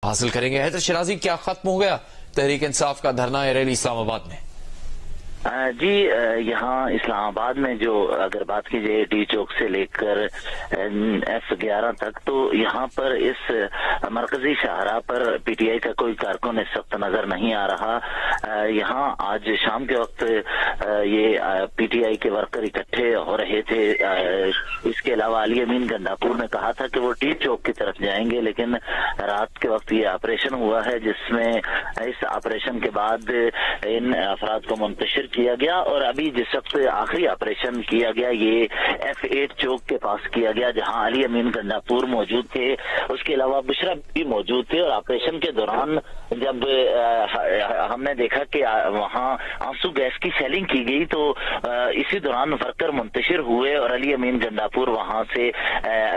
حاصل کریں گے۔ حیدر شیرازی، کیا ختم ہو گیا تحریک انصاف کا دھرنا ریلی اسلام آباد میں؟ جی، یہاں اسلام آباد میں جو اگر بات کی جائے ڈی چوک سے لے کر F11 تک، تو یہاں پر اس مرکزی شاہراہ پر پی ٹی آئی کا کوئی کارکن اس وقت نظر نہیں آ رہا۔ یہاں آج شام کے وقت یہ پی ٹی آئی کے ورکر اکٹھے ہو رہے تھے۔ اس کے علاوہ علی امین گنڈاپور نے کہا تھا کہ وہ ڈی چوک کی طرف جائیں گے، لیکن رات کے وقت یہ آپریشن ہوا ہے، جس میں اس آپریشن کے بعد ان افراد کو منتشر کیا گیا، اور ابھی جس وقت آخری آپریشن کیا گیا یہ F8 چوک کے پاس کیا گیا، جہاں علی امین گنڈاپور موجود تھے، اس کے علاوہ بشرا بھی موجود تھے۔ اور آپریشن کے دوران جب ہم نے دیکھا کہ وہاں آنسو گیس کی سیلنگ کی گئی، تو اسی دوران ورکر منتشر ہوئے اور علی امین گنڈاپور وہاں سے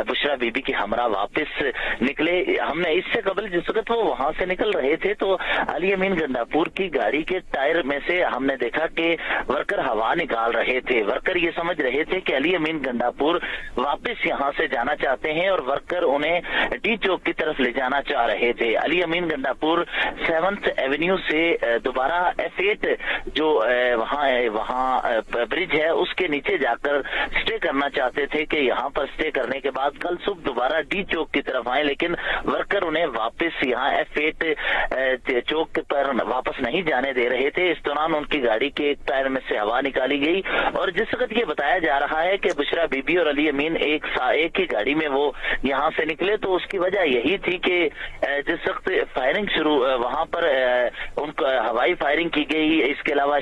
بشرا بی بی کی ہمراہ واپس نکلے۔ ہم نے اس سے قبل جس وقت وہ وہاں سے نکل رہے تھے تو علی امین گنڈاپور کی گاڑی کے ٹائر میں سے ہم نے دیکھا کہ ورکر ہوا نکال رہے تھے۔ ورکر یہ سمجھ رہے تھے کہ علی امین گنڈاپور واپس یہاں سے جانا چاہتے ہیں، اور ورکر انہیں ڈی چوک کی طرف لے جانا چاہ رہے تھے۔ علی امین گنڈاپور 7th ایونیو سے دوبارہ F8 جو وہاں برج ہے اس کے نیچے جا کر سٹے کرنا چاہتے تھے کہ یہاں پر سٹے کرنے کے بعد کل صبح دوبارہ ڈی چوک کی طرف آئیں، لیکن ورکر انہیں واپس یہاں F8 چوک پر واپس نہیں جانے دے رہے تھے۔ اس دوران ان کی گاڑی کے ایک ٹائر میں سے ہوا نکالی گئی، اور جس وقت یہ بتایا جا رہا ہے کہ بشرا بی بی اور علی امین ایک ہی گاڑی میں وہ یہاں سے نکلے، تو اس کی وجہ یہی تھی کہ جس وقت فائرنگ شروع وہاں پر ان کو ہوائی فائرنگ کی گئی، اس کے علاوہ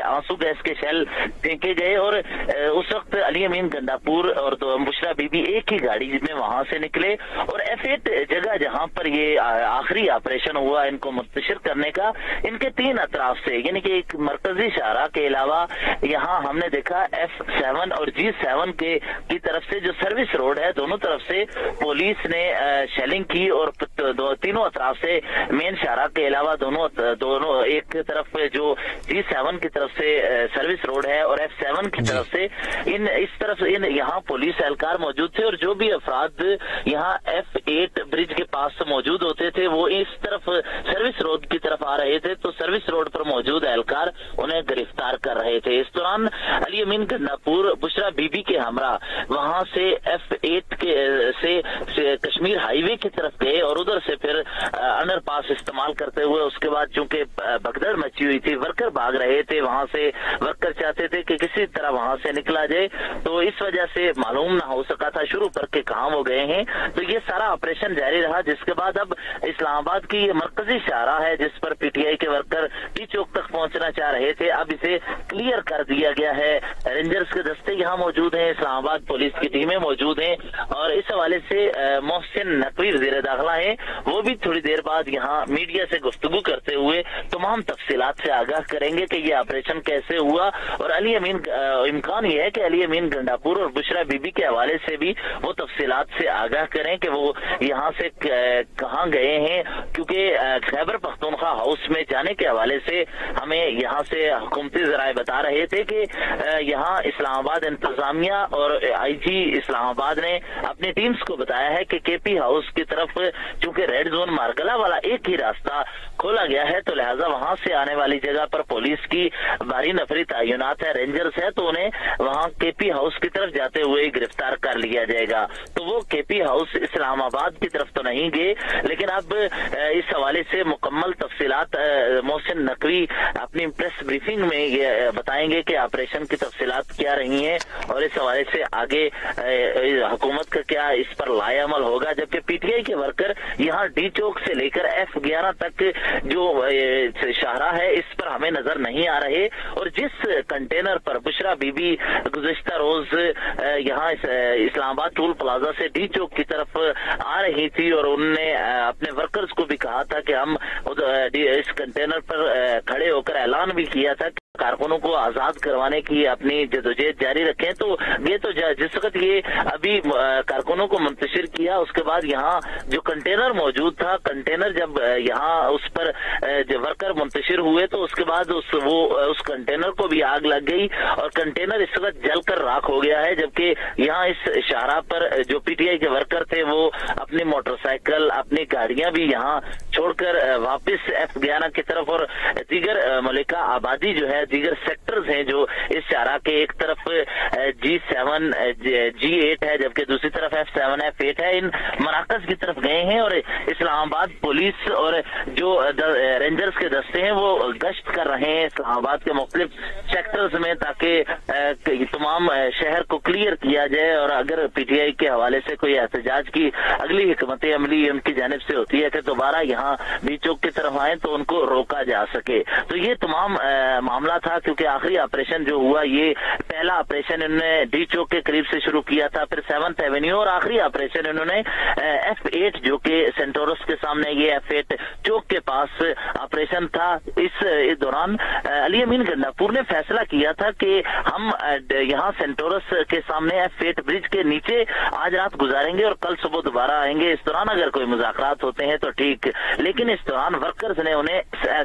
آنسو گیس کے شیل پھینکے گئے، اور اس وقت علی امین گنڈاپور اور بشرا بی بی ایک ہی گاڑی میں وہاں سے نکلے، اور F8 جگہ جہاں پر یہ آخری آپریشن ہوا ان کو منتشر کرنے کا، ان کے 3 اطراف سے، یعنی کہ ایک مرکزی شاہراہ کے علاوہ یہاں ہم نے دیکھا F7 اور G7 کی طرف سے جو سروس روڈ ہے، دونوں طرف سے پولیس نے شیلنگ کی، اور تینوں اطراف سے مین شاہراہ کے علاوہ دونوں ایک طرف جو G7 کی طرف سے سروس روڈ ہے اور F7 کی طرف سے یہاں پولیس اہلکار موجود تھے، اور جو بھی افراد یہاں F8 برج کے پاس موجود ہوتے تھے وہ اس طرف سروس روڈ کی طرف آ رہے تھے، تو سروس روڈ پر موجود اہلکار انہیں گرفتار کر رہے تھے۔ اس دوران علی امین گنڈاپور بشرا بی بی کے ہمراہ وہاں سے F8 سے کشمیر ہائی وے کی طرف گئے، اور ادھر سے پھر انڈر پاس استعمال کرتے ہوئے اس کے بعد چونکہ بھگدڑ مچی ہوئی تھی، ورکر بھاگ رہے تھے وہاں سے، ورکر چاہتے تھے کہ کسی طرح وہاں سے نکلا جائے، تو اس وجہ سے معلوم نہ ہو سکا تھا شروع کر کے کہاں وہ گئے ہیں۔ تو یہ سارا آپریشن جاری رہا، جس کے بعد اب اسلام آباد کی یہ مرکزی شاہراہ ہے جس پر پی ٹی آئی کے ورکر ڈی چوک تک پہنچنا چاہ رہے تھے، اب اسے کلیئر کر دیا گیا ہے۔ رینجرز کے دستے یہاں موجود ہیں، اسلام آباد پولیس کی ٹیمیں موجود ہیں، اور اس حوالے سے محسن نقوی وزیر داخلہ ہیں، وہ بھی تھوڑی دیر بعد یہاں میڈیا سے گفتگو کرتے ہوئے تمام تفصیلات سے آگاہ کریں گے کہ یہ آپریشن کیسے ہوا، اور امکان یہ ہے کہ علی امین گنڈاپور اور بشرا بی بی کے حوالے سے بھی وہ تفصیلات سے آگاہ کریں کہ وہ یہاں سے کہاں گئے ہیں، کیونکہ خیبر پختونخوا ہاؤس میں جانے کے حوالے سے ہمیں یہاں سے حکومتی ذرائع بتا رہے تھے کہ یہاں اسلام آباد انتظامیہ اور آئی جی اسلام آباد نے اپنی ٹیمز کو بتایا ہے کہ کے پی ہاؤس کی طرف چونکہ ریڈ زون مارگلہ والا ایک ہی راستہ کھولا گیا ہے، تو لہٰذا وہاں سے آنے والی جگہ پر پولیس کی بھاری نفری تعینات ہے، رینجرز ہے، تو انہیں وہاں کے پی ہاؤس کی طرف جاتے ہوئے گرفتار کر لیا جائے گا۔ تو وہ کے پی ہاؤس اسلام آباد کی طرف تو نہیں گئے، لیکن اب اس حوالے سے مکمل تفصیلات محسن نقوی اپنی پریس بریفنگ میں یہ بتائیں گے کہ آپریشن کی تفصیلات کیا رہی ہیں، اور اس حوالے سے آگے حکومت کا کیا اس پر لائے عمل ہوگا۔ جبکہ پی ٹی آئی کے ورکر یہاں ڈی چوک سے لے کر F11 تک جو شاہراہ ہے اس پر ہمیں نظر نہیں آ رہے، اور جس container per Bushra be be گزشتہ روز یہاں اسلام آباد ٹول پلازا سے ڈی چوک کی طرف آ رہی تھی، اور انہوں نے اپنے ورکرز کو بھی کہا تھا کہ ہم اس کنٹینر پر کھڑے ہو کر اعلان بھی کیا تھا کارکنوں کو آزاد کروانے کی اپنی جدوجہد جاری رکھیں. تو یہ تو جس وقت یہ ابھی کارکنوں کو منتشر کیا اس کے بعد یہاں جو کنٹینر موجود تھا, کنٹینر جب یہاں اس پر ورکر منتشر ہوئے تو اس کے بعد اس کنٹینر کو بھی آگ لگ گئی اور کنٹینر اس وقت جل کر راکھ ہو گیا ہے. جبکہ یہاں اس شاہراہ پر جو پی ٹی آئی کے ورکر تھے وہ اپنی موٹر سائیکل, اپنی گاڑیاں بھی یہاں چھوڑ کر واپس F11 کی طرف اور دیگر ملکہ آبادی جو ہے, دیگر سیکٹرز ہیں جو اس شاہراہ کے ایک طرف G7 G8 ہے جبکہ دوسری طرف F7 F8 ہے, ان مراکز کی طرف گئے ہیں اور اسلام آباد پولیس اور جو رینجرز کے دستے ہیں وہ گشت کر رہے ہیں اسلام آباد کے مختلف سیکٹرز میں تاکہ تمام شہر کو کلیئر کیا جائے. اور اگر پی ٹی آئی کے حوالے سے کوئی احتجاج کی اگلی حکمت عملی ان کی جانب سے ہوتی ہے کہ دوبارہ یہاں ڈی چوک کی طرف آئیں تو ان کو روکا جا سکے. تو یہ تمام معاملہ تھا کیونکہ آخری آپریشن جو ہوا یہ پہلا آپریشن انہوں نے ڈی چوک کے قریب سے شروع کیا تھا, پھر 7th ایونیو, اور آخری آپریشن انہوں نے F8 جو کہ سینٹورس کے سامنے یہ F8 چوک کے پاس آپریشن تھا. اس دوران علی امین گنڈاپور نے فیصلہ کیا تھا کہ ہم یہاں سینٹورس کے سامنے F8 برج کے نیچے آج رات گزاریں گے اور کل صبح دوبارہ آئیں گے. اس دوران اگر کوئی مذاکرات ہوتے ہیں تو ٹھیک, لیکن اس دوران ورکرز نے انہیں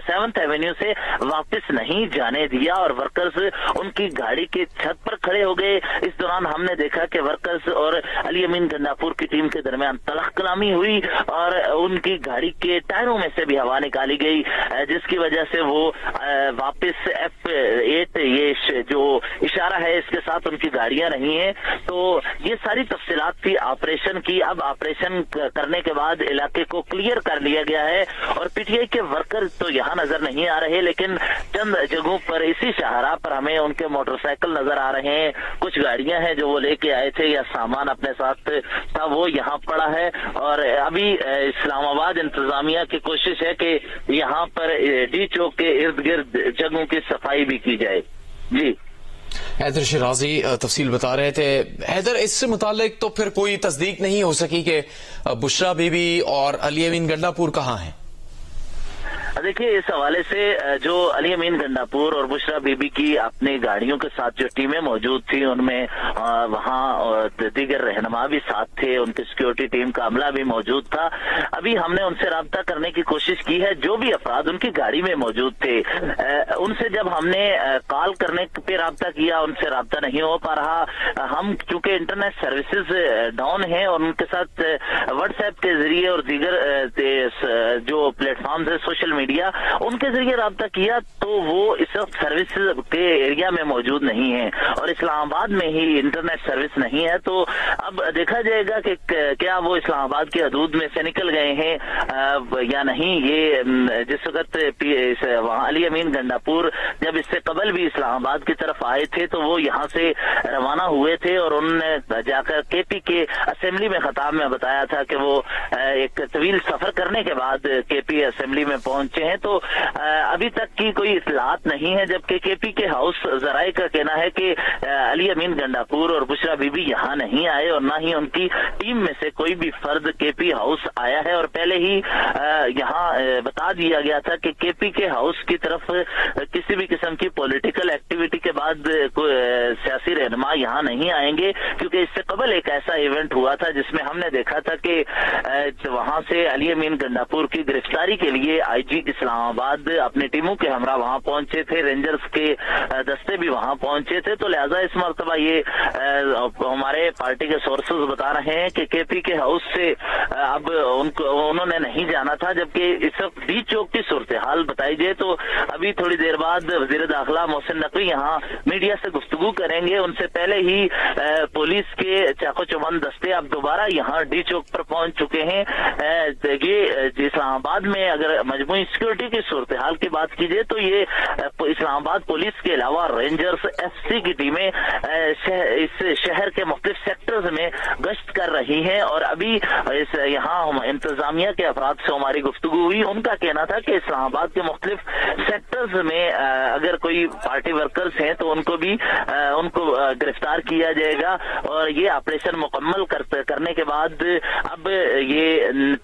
7th ایونیو سے واپس نہیں جانے دیا اور ورکرز ان کی گاڑی کے چھت پر کھڑے ہو گئے. اس دوران ہم نے دیکھا کہ ورکرز اور علی امین گنڈاپور کی ٹیم کے درمیان تلخ کلامی ہوئی اور ان کی گاڑی کے ٹائروں میں سے بھی ہوا نکالی گئی جس کی وجہ سے وہ واپس F8 یہ جو اشارہ ہے اس کے ساتھ ان کی گاڑیاں نہیں ہیں. تو یہ ساری تفصیلات تھی آپریشن کی. اب آپریشن کرنے کے بعد علاقے کو کلیئر کر لیا گیا ہے اور پی ٹی آئی کے ورکر تو یہاں نظر نہیں آ رہے, لیکن چند جگہوں پر اسی شاہراہ پر ہمیں ان کے موٹر سائیکل نظر آ رہے ہیں, کچھ گاڑیاں ہیں جو وہ لے کے آئے تھے یا سامان اپنے ساتھ تھا وہ یہاں پڑا ہے. اور ابھی اسلام آباد انتظامیہ کی کوشش ہے کہ یہاں پر ڈی چوک کے ارد گرد جگہوں کی صفائی بھی کی جائے. جی حیدر شیرازی تفصیل بتا رہے تھے. حیدر, اس سے متعلق تو پھر کوئی تصدیق نہیں ہو سکی کہ بشرا بی بی اور علی امین گنڈاپور کہاں ہیں؟ دیکھیے اس حوالے سے جو علی امین گنڈاپور اور بشرا بی بی کی اپنی گاڑیوں کے ساتھ جو ٹیمیں موجود تھیں ان میں وہاں دیگر رہنما بھی ساتھ تھے, ان کی سیکیورٹی ٹیم کا عملہ بھی موجود تھا. ابھی ہم نے ان سے رابطہ کرنے کی کوشش کی ہے, جو بھی افراد ان کی گاڑی میں موجود تھے ان سے جب ہم نے کال کرنے پہ رابطہ کیا ان سے رابطہ نہیں ہو پا رہا. ہم چونکہ انٹرنیٹ سروسز ڈاؤن ہیں اور ان کے ساتھ واٹس ایپ کے ذریعے اور دیگر جو پلیٹ فارمز ہیں سوشل میڈیا ان کے ذریعے رابطہ کیا تو وہ اس وقت سروس کے ایریا میں موجود نہیں ہیں اور اسلام آباد میں ہی انٹرنیٹ سروس نہیں ہے. تو اب دیکھا جائے گا کہ کیا وہ اسلام آباد کی حدود میں سے نکل گئے ہیں یا نہیں. یہ جس وقت وہاں علی امین گنڈاپور جب اس سے قبل بھی اسلام آباد کی طرف آئے تھے تو وہ یہاں سے روانہ ہوئے تھے اور انہوں نے جا کر کے پی کے اسمبلی میں خطاب میں بتایا تھا کہ وہ ایک طویل سفر کرنے کے بعد کے پی اسمبلی میں پہنچے ہیں. تو ابھی تک کی کوئی اطلاعات نہیں ہے, جبکہ کے پی کے ہاؤس ذرائع کا کہنا ہے کہ علی امین گنڈاپور اور بشرا بی بی یہاں نہیں آئے اور نہ ہی ان کی ٹیم میں سے کوئی بھی فرد کے پی ہاؤس آیا ہے. اور پہلے ہی یہاں بتا دیا گیا تھا کہ کے پی کے ہاؤس کی طرف کسی بھی قسم کی پولیٹیکل ایکٹیویٹی کے بعد سیاسی رہنما یہاں نہیں آئیں گے, کیونکہ اس سے قبل ایک ایسا ایونٹ ہوا تھا جس میں ہم نے دیکھا تھا کہ وہاں سے علی امین گنڈاپور کی گرفتاری کے لیے آئی جی اسلام آباد اپنی ٹیموں کے ہمراہ وہاں پہنچے تھے, رینجرز کے دستے بھی وہاں پہنچے تھے. تو لہذا اس مرتبہ یہ ہمارے پارٹی کے سورسز بتا رہے ہیں کہ کے پی کے ہاؤس سے اب انہوں نے نہیں جانا تھا. جبکہ اس وقت ڈی چوک کی صورتحال بتائی جائے تو ابھی تھوڑی دیر بعد وزیر داخلہ محسن نقوی یہاں میڈیا سے گفتگو کریں گے. ان سے پہلے ہی پولیس کے چاقو چوبند دستے اب دوبارہ یہاں ڈی چوک پر پہنچ چکے ہیں. یہ اسلام آباد میں اگر مجموعی سیکورٹی کی صورتحال کی بات کیجیے تو یہ اسلام آباد پولیس کے علاوہ رینجرز ایف سی کی ٹیمیں اس شہر کے مختلف سیکٹرز میں گشت کر رہی ہیں. اور ابھی یہاں انتظامیہ کے افراد سے ہماری گفتگو ہوئی, ان کا کہنا تھا کہ اسلام آباد کے مختلف سیکٹرز میں اگر کوئی پارٹی ورکرز ہیں تو ان کو گرفتار کیا جائے گا. اور یہ آپریشن مکمل کرنے کے بعد اب یہ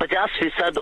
50%